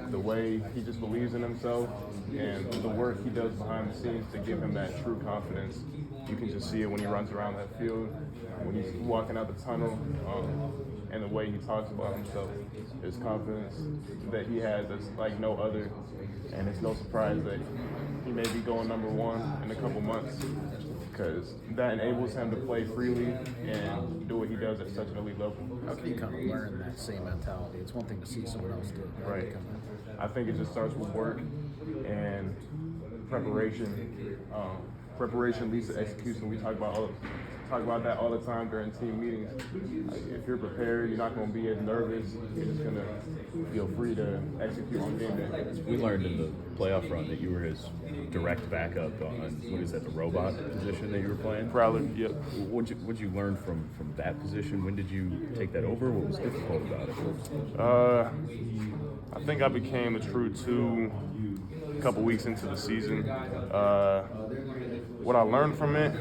the way he just believes in himself and the work he does behind the scenes to give him that true confidence. You can just see it when he runs around that field, when he's walking out the tunnel, and the way he talks about himself, his confidence that he has is like no other. And it's no surprise that he may be going #1 in a couple months, because that enables him to play freely and do what he does at such an elite level. How can you kind of learn that same mentality? It's one thing to see someone else do it. Right. I think it just starts with work and preparation. Preparation leads to execution. We talk about that all the time during team meetings. Like, if you're prepared, you're not going to be as nervous. You're just going to feel free to execute on game day. We learned in the playoff run that you were his direct backup on, what is that, the robot position that you were playing? Prowler, yep. What'd you learn from that position? When did you take that over? What was difficult about it? I think I became a true 2 a couple weeks into the season. What I learned from it,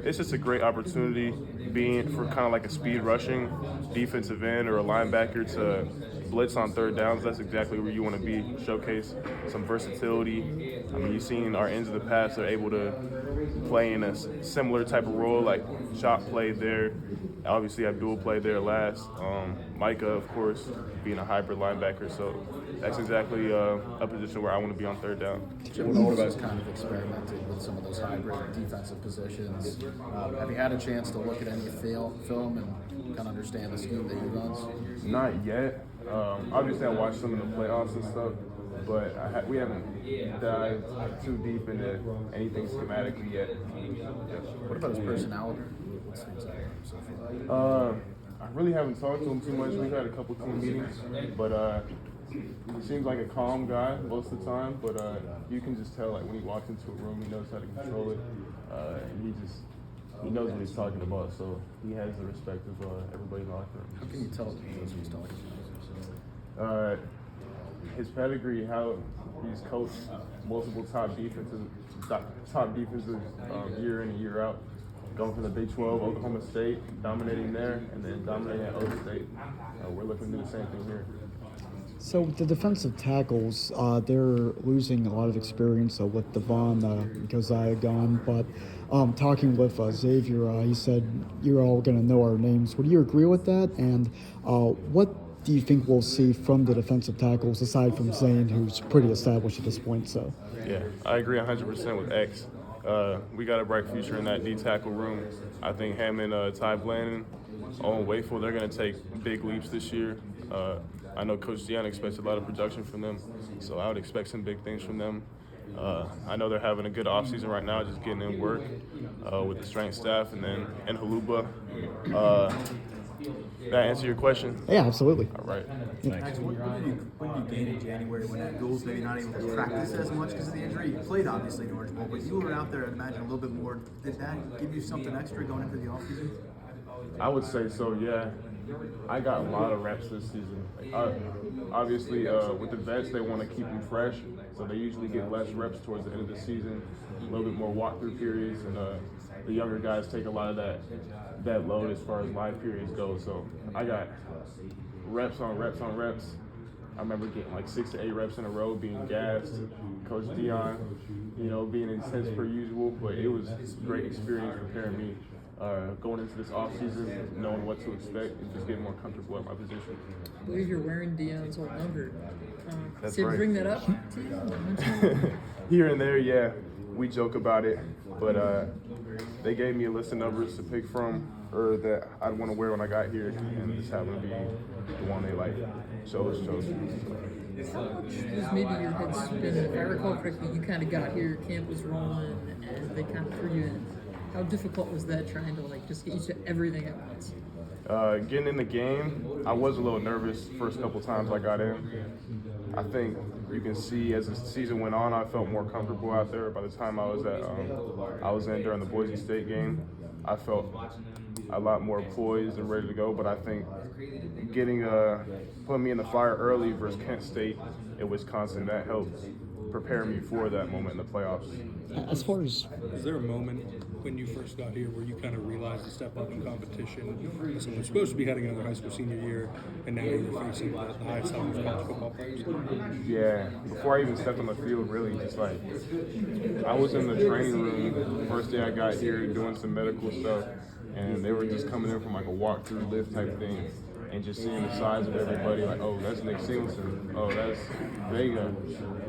it's just a great opportunity being for kind of like a speed rushing defensive end or a linebacker to blitz on third downs. That's exactly where you want to be. Showcase some versatility. I mean, you've seen our ends of the past are able to play in a similar type of role, like Chop played there. Obviously, Abdul played there last. Micah, of course, being a hybrid linebacker. So that's exactly a position where I want to be on third down. Jim Knowles has kind of experimented with some of those hybrid defensive positions. Have you had a chance to look at any film and kind of understand the scheme that he runs? Not yet. Obviously, I watched some of the playoffs and stuff, but we haven't dived too deep into anything schematically yet. What about his personality? What's things like so far? I really haven't talked to him too much. We've had a couple team meetings, but he seems like a calm guy most of the time. But you can just tell, like, when he walks into a room, he knows how to control it. He knows what he's talking about, so he has the respect of everybody in the locker room. How can you tell if he knows what he's talking about? His pedigree, how he's coached multiple top defenses year in and year out. Going from the Big 12, Oklahoma State, dominating there, and then dominating at Oklahoma State. We're looking to do the same thing here. So with the defensive tackles, they're losing a lot of experience with Devon Josiah gone. But talking with Xavier, he said, you're all going to know our names. Would you agree with that? And what do you think we'll see from the defensive tackles, aside from Zane, who's pretty established at this point? So, yeah, I agree 100% with X. We got a bright future in that D-tackle room. I think him and Ty Blandon, Owen Wakefield, they're going to take big leaps this year. I know Coach Deion expects a lot of production from them, so I would expect some big things from them. I know they're having a good offseason right now, just getting in work with the strength staff and Haluba. Did that answer your question? yeah, absolutely. All right. Thanks. What did you gain in January when that goal's maybe not able to practice as much because of the injury? You played, obviously, in Orange Bowl, but you were out there, I'd imagine, a little bit more. Did that give you something extra going into the offseason? I would say so, yeah. I got a lot of reps this season. Obviously, with the vets, they want to keep them fresh, so they usually get less reps towards the end of the season, a little bit more walkthrough periods, and the younger guys take a lot of that load as far as live periods go. So I got reps on reps on reps. I remember getting like 6 to 8 reps in a row, being gassed. Coach Deion, being intense per usual, but it was a great experience preparing me going into this offseason, knowing what to expect and just getting more comfortable at my position. I believe you're wearing Deion's old number. That's did right. Bring that up to you? Here and there, yeah, we joke about it, but they gave me a list of numbers to pick from, or that I'd want to wear when I got here, and this happened to be the one they chose. How much was maybe your head spinning? If I recall correctly, you kind of got here, camp was rolling, and they kind of threw you in. How difficult was that trying to just get used to everything at once? Getting in the game, I was a little nervous first couple times I got in. I think you can see as the season went on, I felt more comfortable out there. By the time I was in during the Boise State game, I felt a lot more poised and ready to go. But I think putting me in the fire early versus Kent State in Wisconsin, that helped prepare me for that moment in the playoffs. As far as Was there a moment when you first got here where you kind of realized the step up in competition? Someone was supposed to be heading another high school senior year, and now you're facing the highest level of college football players. Yeah, before I even stepped on the field, really, just like, I was in the training room first day I got here doing some medical stuff, and they were just coming in from like a walk-through lift type thing, and just seeing the size of everybody, like, oh, that's Nick Singleton, oh, that's Vega,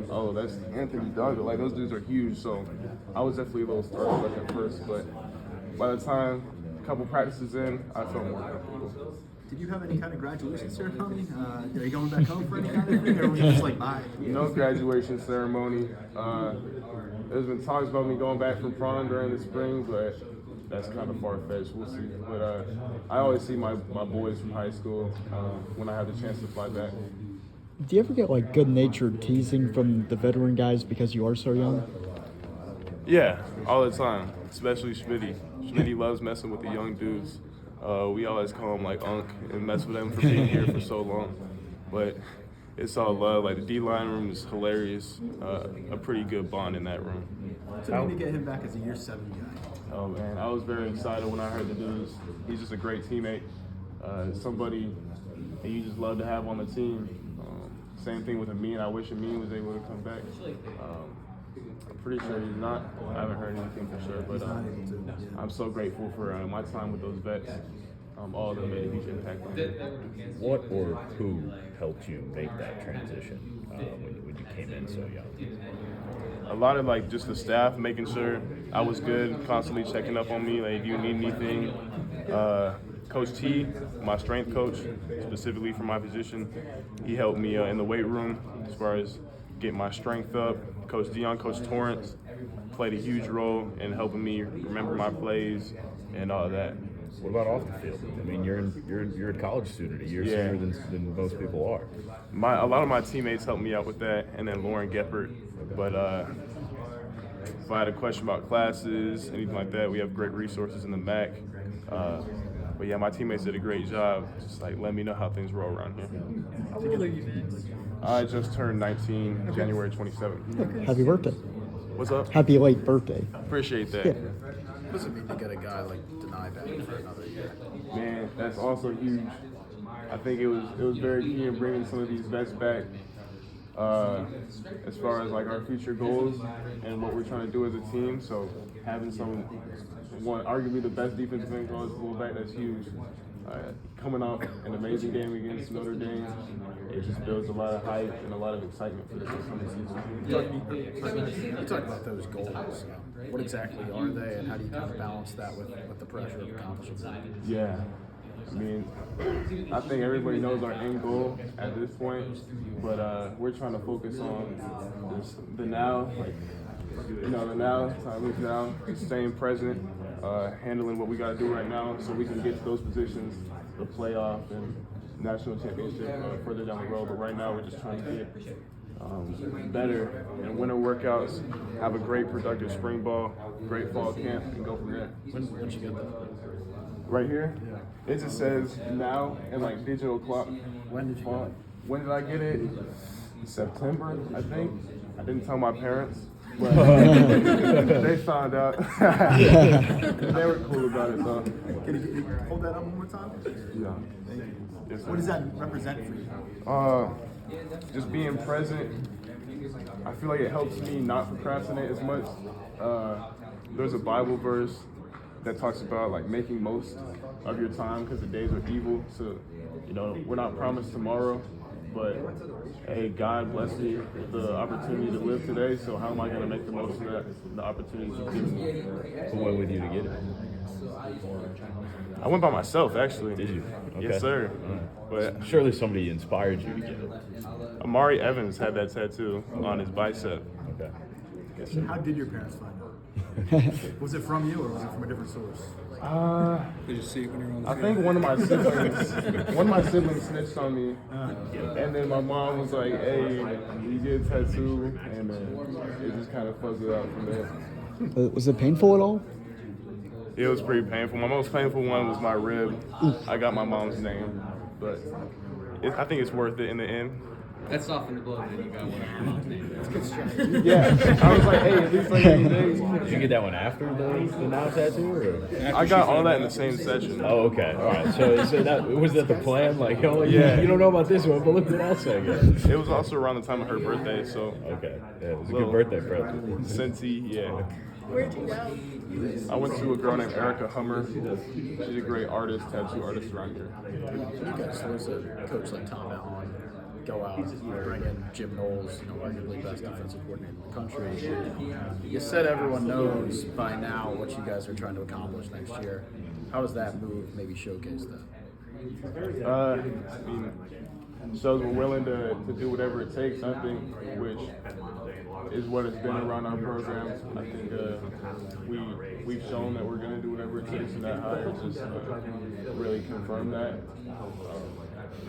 oh, that's Anthony Douglas, like, those dudes are huge, so I was definitely a little starstruck at first, but by the time a couple practices in, I felt more comfortable. Did you have any kind of graduation ceremony? Are you going back home for any kind of thing, or were you just like, bye? No graduation ceremony. There's been talks about me going back for prom during the spring, but that's kind of far-fetched. We'll see. But I always see my boys from high school when I have the chance to fly back. do you ever get like good-natured teasing from the veteran guys because you are so young? Yeah, all the time, especially Schmitty. Schmitty loves messing with the young dudes. We always call him like Unk and mess with him for being here for so long. But it's all love. Like the D-line room is hilarious. A pretty good bond in that room. What's it mean to get him back as a year 7 guy? Oh man, I was very excited when I heard the news. He's just a great teammate. Somebody that you just love to have on the team. Same thing with Amin. I wish Amin was able to come back. I'm pretty sure he's not. I haven't heard anything for sure, but I'm so grateful for my time with those vets. All of them made a huge impact on me. What or who helped you make that transition when you came in so young? A lot of like just the staff making sure I was good, constantly checking up on me. Like, if you need anything, Coach T, my strength coach, specifically for my position, he helped me in the weight room as far as getting my strength up. Coach Dion, Coach Torrance played a huge role in helping me remember my plays and all of that. What about off the field? I mean, you're a college student, a year sooner than most people are. A lot of my teammates helped me out with that, and then Lauren Geppert. But if I had a question about classes, anything like that, we have great resources in the MAC. But yeah, my teammates did a great job. Just like let me know how things roll around here. How old are you, Max? I just turned 19, January 27th. Happy birthday. What's up? Happy late birthday. Appreciate that. Yeah. What does it mean to get a guy like denied that for another year? Man, that's also huge. I think it was very key in bringing some of these vets back. As far as like our future goals and what we're trying to do as a team, so having arguably the best defensive end coach pull back, that's huge. Coming off an amazing game against Notre Dame, it just builds a lot of hype and a lot of excitement for this upcoming season. You talk about those goals. What exactly are they, and how do you kind of balance that with the pressure of accomplishing them? Yeah, I mean, I think everybody knows our end goal at this point, but we're trying to focus on the now, like, the now, time is now, staying present, handling what we got to do right now so we can get to those positions, the playoff and national championship further down the road. But right now we're just trying to get better and winter workouts, have a great productive spring ball, great fall camp, and go from there. When you get that? Right here, it just says now and like digital clock. When did you get it? When did I get it? September, I think. I didn't tell my parents, but they found out. They were cool about it though. Can you hold that up one more time? Yeah. Thank you. Yes, sir. What does that represent for you? Just being present. I feel like it helps me not procrastinate as much. There's a Bible verse that talks about like making most of your time because the days are evil. So, we're not promised tomorrow, but hey, God bless me with the opportunity to live today. So how am I going to make the most of that? The opportunity to give me. Who went with you to get it? I went by myself, actually. Did you? Okay. Yes, sir. But Surely somebody inspired you to get it. Amari Evans had that tattoo on his bicep. Okay. How did your parents find out? Was it from you, or was it from a different source? They just see it when you're on the I field. think one of my siblings snitched on me, and then my mom was like, "Hey, you get a tattoo," and then it just kind of fuzzed out from there. Was it painful at all? It was pretty painful. My most painful one was my rib. I got my mom's name, but I think it's worth it in the end. That softened the blow, man. You got one. Yeah, I was like, hey, at least like 80 days. Did you get that one after the now tattoo? Or? I got all that in the same session. Oh, okay. All right. So that was that the plan? Like, oh, Yeah. you don't know about this one, but look what else I get. It was also around the time of her birthday, so Okay. Yeah, it was a good birthday present. Cincy, yeah. Where'd you go? I went to a girl named Erica Hummer. She's a great artist, tattoo artist around here. You guys, there's a coach like Tom Allen, go out, bring in Jim Knowles, arguably best defensive coordinator in the country. You said everyone knows by now what you guys are trying to accomplish next year. How does that move maybe showcase that? I mean, shows we're willing to do whatever it takes, I think, which is what it's been around our programs. I think we've shown that we're going to do whatever it takes, and that hire just really confirmed that.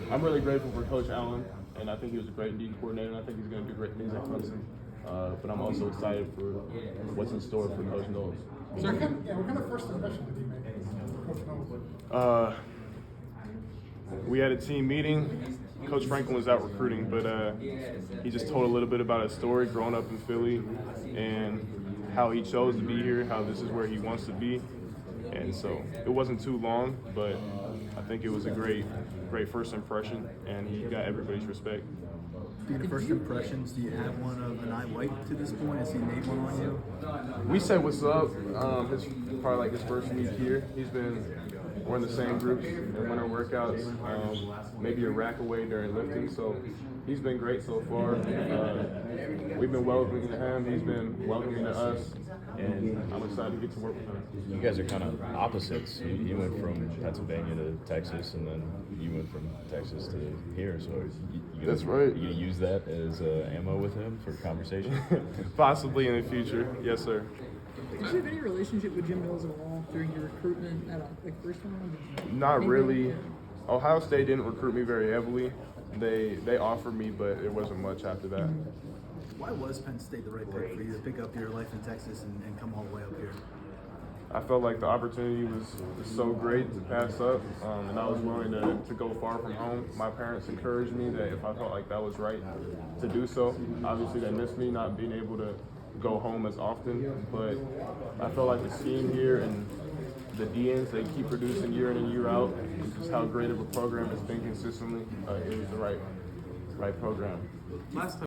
I'm really grateful for Coach Allen, and I think he was a great D coordinator, and I think he's going to do great things at Clemson. But I'm also excited for what's in store for Coach Knowles. What kind of first impression did you make of Coach Knowles? We had a team meeting. Coach Franklin was out recruiting, but he just told a little bit about his story growing up in Philly and how he chose to be here, how this is where he wants to be. And so it wasn't too long, but I think it was a great first impression, and he got everybody's respect. Speaking of first impressions, do you have one of an eye white to this point? Has he made one on you? We said what's up. It's probably like his first week here. We're in the same groups in winter workouts, maybe a rack away during lifting. So he's been great so far. We've been welcoming to him. He's been welcoming to us, and I'm excited to get to work with him. You guys are kind of opposites. You went from Pennsylvania to Texas, and then you went from Texas to here. So That's right. You gonna use that as ammo with him for conversation? Possibly in the future, yes, sir. Did you have any relationship with Jim Knowles at all during your recruitment at first round? Not really. Ohio State didn't recruit me very heavily. They offered me, but it wasn't much after that. Why was Penn State the right pick for you to pick up your life in Texas and come all the way up here? I felt like the opportunity was so great to pass up, and I was willing to go far from home. My parents encouraged me that if I felt like that was right to do so. Obviously, they missed me not being able to go home as often, but I felt like the scheme here and the DNs, they keep producing year in and year out, and just how great of a program it's been consistently, it was the right program. Last time